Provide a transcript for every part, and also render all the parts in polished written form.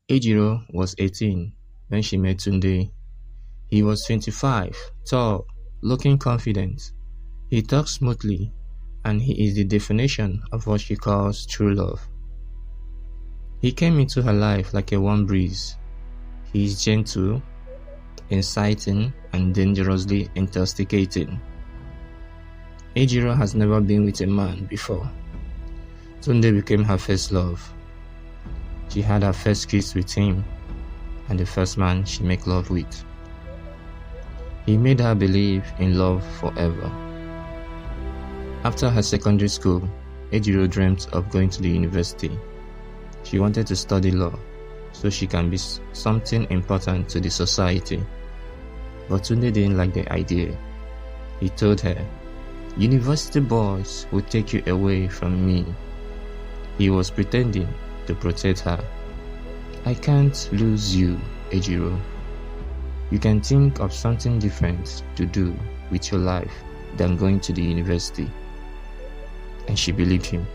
Ejiro was 18 when she met Tunde. He was 25, tall, looking confident. He talks smoothly, and he is the definition of what she calls true love. He came into her life like a warm breeze. He is gentle, inciting, and dangerously intoxicating. Ejiro has never been with a man before. Tunde became her first love. She had her first kiss with him, and the first man she made love with. He made her believe in love forever. After her secondary school, Ejiro dreamt of going to the university. She wanted to study law so she can be something important to the society. But Tunde didn't like the idea. He told her, "University boys will take you away from me." He was pretending to protect her. "I can't lose you, Ejiro. You can think of something different to do with your life than going to the university." And she believed him.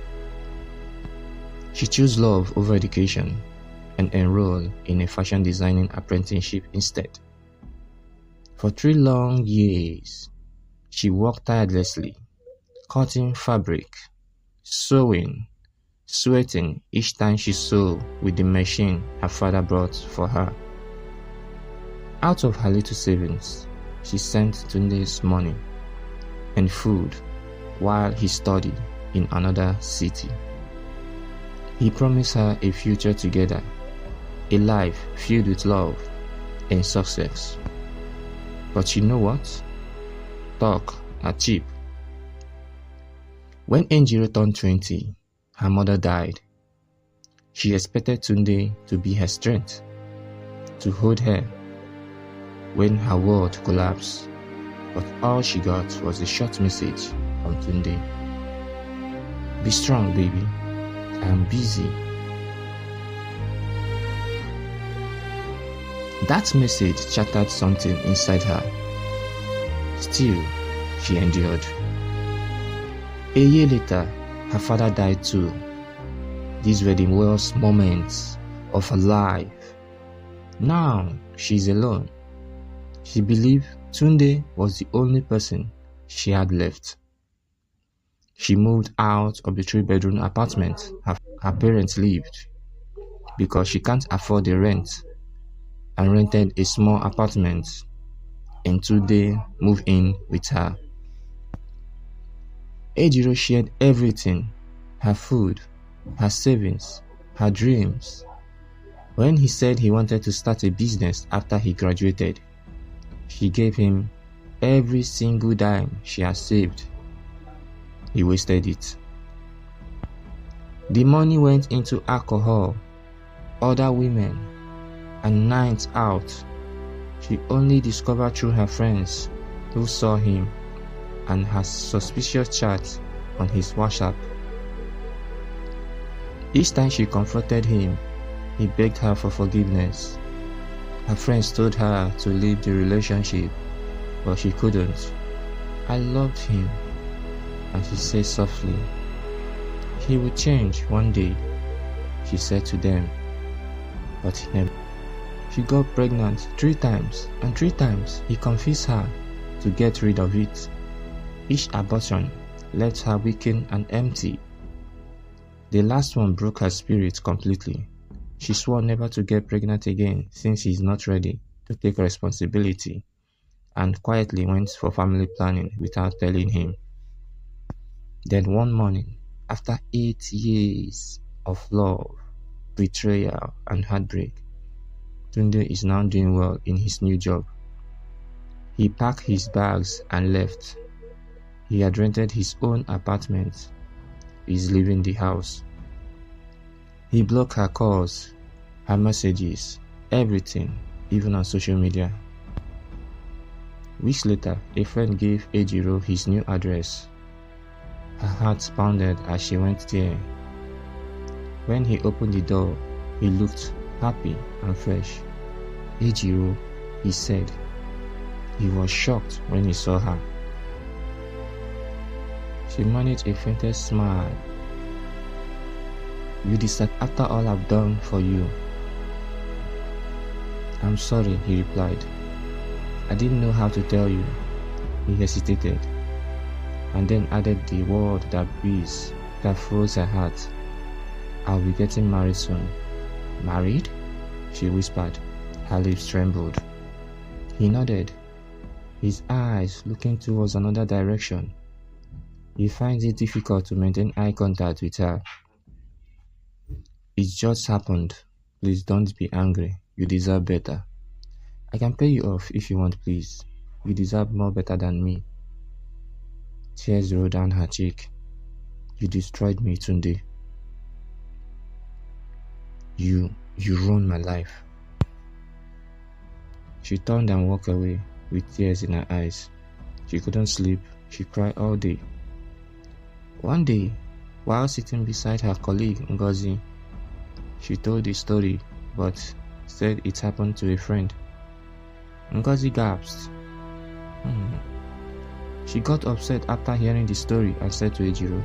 She chose love over education and enrolled in a fashion designing apprenticeship instead. For 3 long years, she worked tirelessly, cutting fabric, sewing, sweating each time she sewed with the machine her father brought for her. Out of her little savings, she sent Tunde's money and food while he studied in another city. He promised her a future together, a life filled with love and success. But you know what? Talk are cheap. When Ejiro turned 20, her mother died. She expected Tunde to be her strength, to hold her when her world collapsed, but all she got was a short message from Tunde. "Be strong, baby. I am busy." That message shattered something inside her. Still, she endured. A year later, her father died too. These were the worst moments of her life. Now, she is alone. She believed Tunde was the only person she had left. She moved out of the 3-bedroom apartment her parents lived because she can't afford the rent, and rented a small apartment, and Tunde moved in with her. Ejiro shared everything: her food, her savings, her dreams. When he said he wanted to start a business after he graduated, she gave him every single dime she had saved. He wasted it. The money went into alcohol, other women, and nights out. She only discovered through her friends who saw him and her suspicious chat on his WhatsApp. Each time she confronted him, he begged her for forgiveness. Her friends told her to leave the relationship, but she couldn't. "I loved him," and she said softly. "He would change one day," she said to them, but he never. She got pregnant 3 times, and 3 times he confessed her to get rid of it. Each abortion left her weakened and empty. The last one broke her spirit completely. She swore never to get pregnant again since he is not ready to take responsibility, and quietly went for family planning without telling him. Then one morning, after 8 years of love, betrayal, and heartbreak, Tunde is now doing well in his new job. He packed his bags and left. He had rented his own apartment. He is leaving the house. He blocked her calls, her messages, everything, even on social media. Weeks later, a friend gave Ejiro his new address. Her heart pounded as she went there. When he opened the door, he looked happy and fresh. "Ejiro," he said. He was shocked when he saw her. She managed a faint smile. "You deserve after all I've done for you." I'm sorry, he replied. I didn't know how to tell you. He hesitated, and then added the word that breeze that froze her heart. I'll be getting married soon. Married? She whispered. Her lips trembled. He nodded, his eyes looking towards another direction. He finds it difficult to maintain eye contact with her. It just happened. Please don't be angry. You deserve better. I can pay you off if you want, please. You deserve more better than me. Tears rolled down her cheek. You destroyed me, Tunde. You ruined my life. She turned and walked away with tears in her eyes. She couldn't sleep. She cried all day. One day, while sitting beside her colleague Ngozi, she told the story but said it happened to a friend. Ngozi gasped. She got upset after hearing the story and said to Ejiro,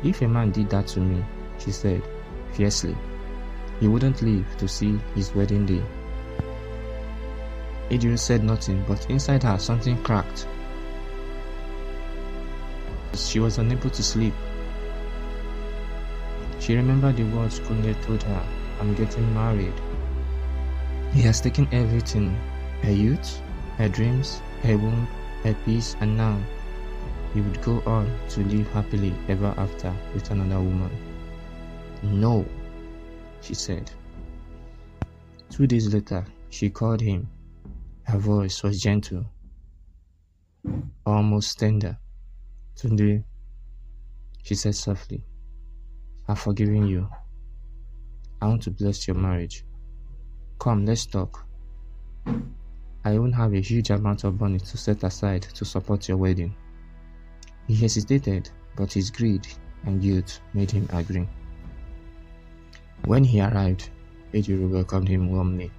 If a man did that to me, she said fiercely, he wouldn't live to see his wedding day. Ejiro said nothing, but inside her something cracked. She was unable to sleep. She remembered the words Kunle told her, I'm getting married. He has taken everything, her youth, her dreams, her womb, her peace, and now he would go on to live happily ever after with another woman. No, she said. 2 days later, she called him. Her voice was gentle, almost tender. Tunde, she said softly, I've forgiven you. I want to bless your marriage. Come, let's talk. I won't have a huge amount of money to set aside to support your wedding. He hesitated, but his greed and guilt made him agree. When he arrived, Ejiro welcomed him warmly.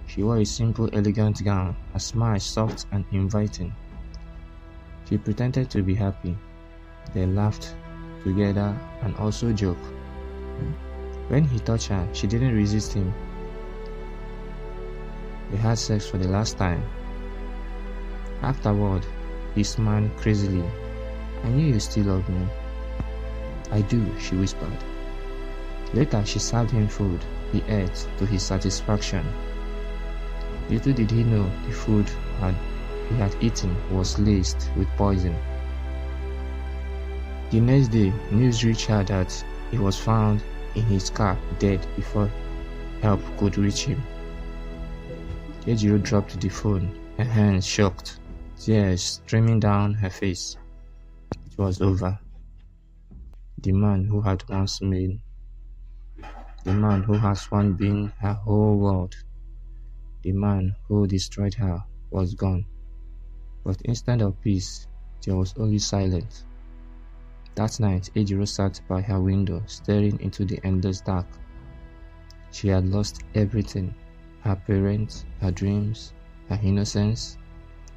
She wore a simple, elegant gown, a smile soft and inviting. She pretended to be happy. They laughed together and also joked. When he touched her, she didn't resist him. They had sex for the last time. Afterward, he smiled crazily. I knew you still loved me. I do, she whispered. Later, she served him food. He ate to his satisfaction. Little did he know the food he had eaten was laced with poison. The next day, news reached her that he was found in his car dead before help could reach him. Ejiro dropped the phone, her hands shocked, tears streaming down her face. It was over. The man who had once been her whole world, the man who destroyed her, was gone. But instead of peace, there was only silence. That night, Ejiro sat by her window, staring into the endless dark. She had lost everything, her parents, her dreams, her innocence,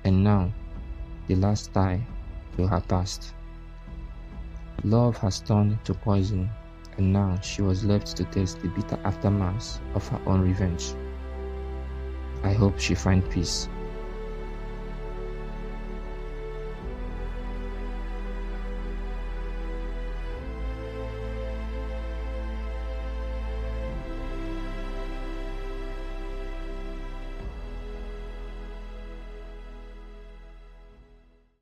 and now, the last tie to her past. Love has turned to poison, and now she was left to taste the bitter aftermath of her own revenge. I hope she finds peace.